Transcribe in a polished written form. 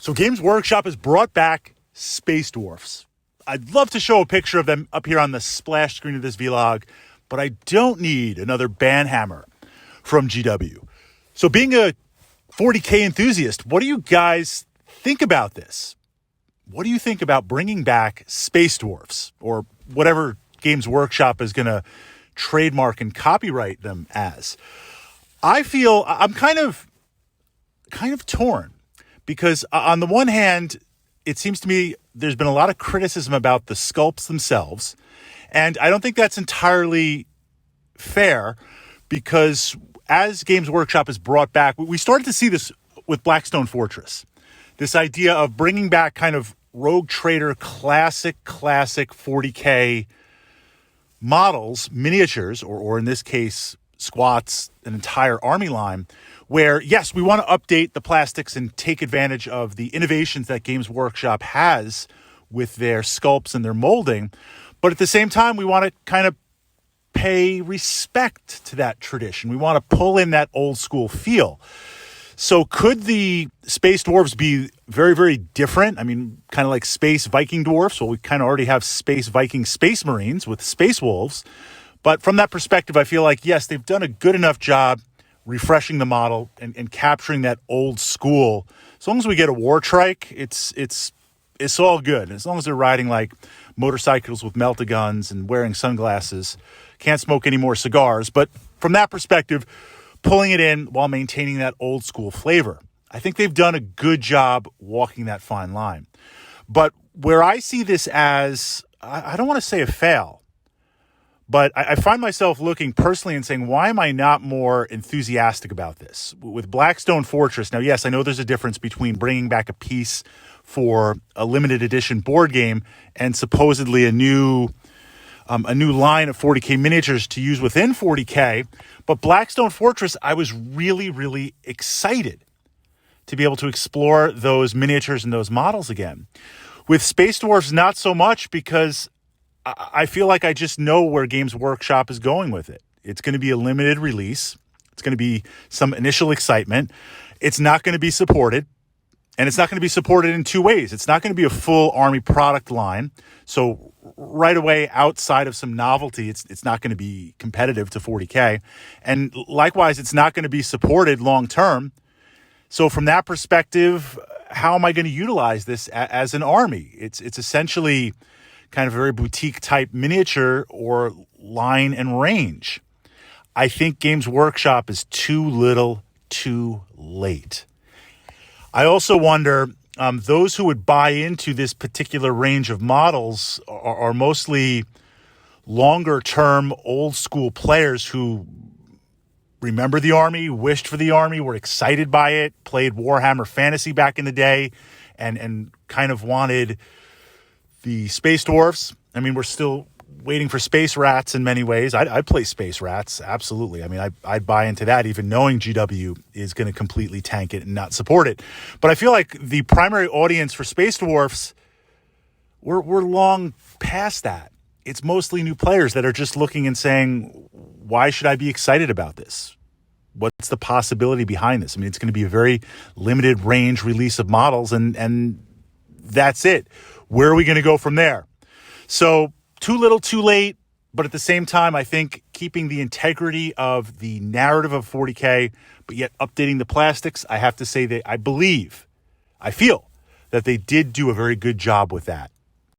So Games Workshop has brought back Space Dwarfs. I'd love to show a picture of them up here on the splash screen of this vlog, but I don't need another banhammer from GW. So being a 40K enthusiast, what do you guys think about this? What do you think about bringing back Space Dwarfs, or whatever Games Workshop is going to trademark and copyright them as? I feel I'm kind of torn, because on the one hand, it seems to me there's been a lot of criticism about the sculpts themselves, and I don't think that's entirely fair, because as Games Workshop is brought back, we started to see this with Blackstone Fortress, this idea of bringing back kind of Rogue Trader classic 40K models, miniatures, or in this case, squats, an entire army line, where, yes, we want to update the plastics and take advantage of the innovations that Games Workshop has with their sculpts and their molding. But at the same time, we want to kind of pay respect to that tradition. We want to pull in that old school feel. So could the Space Dwarves be very, very different? I mean, kind of like Space Viking Dwarfs. Well, we kind of already have Space Viking Space Marines with Space Wolves. But from that perspective, I feel like, yes, they've done a good enough job refreshing the model and capturing that old school. As long as we get a war trike, it's all good. As long as they're riding like motorcycles with melta-guns and wearing sunglasses, can't smoke any more cigars. But from that perspective, pulling it in while maintaining that old school flavor, I think they've done a good job walking that fine line. But where I see this as, I don't want to say a fail, but I find myself looking personally and saying, why am I not more enthusiastic about this? With Blackstone Fortress, now, yes, I know there's a difference between bringing back a piece for a limited edition board game and supposedly a new line of 40K miniatures to use within 40K. But Blackstone Fortress, I was really, really excited to be able to explore those miniatures and those models again. With Space Dwarfs, not so much, because I feel like I just know where Games Workshop is going with it. It's going to be a limited release. It's going to be some initial excitement. It's not going to be supported. And it's not going to be supported in two ways. It's not going to be a full Army product line. So right away, outside of some novelty, it's not going to be competitive to 40K. And likewise, it's not going to be supported long term. So from that perspective, how am I going to utilize this as an army? It's essentially kind of a very boutique type miniature or line and range. I think Games Workshop is too little, too late. I also wonder, those who would buy into this particular range of models are mostly longer term, old school players who remember the Army, wished for the Army, were excited by it, played Warhammer Fantasy back in the day, and kind of wanted the Space Dwarfs. I mean, we're still waiting for Space Rats in many ways. I'd play Space Rats, absolutely. I mean, I'd buy into that, even knowing GW is going to completely tank it and not support it. But I feel like the primary audience for Space Dwarfs, we're long past that. It's mostly new players that are just looking and saying, why should I be excited about this? What's the possibility behind this? I mean, it's going to be a very limited range release of models, and that's it. Where are we going to go from there? So too little, too late, but at the same time, I think keeping the integrity of the narrative of 40K, but yet updating the plastics, I have to say that I feel that they did do a very good job with that.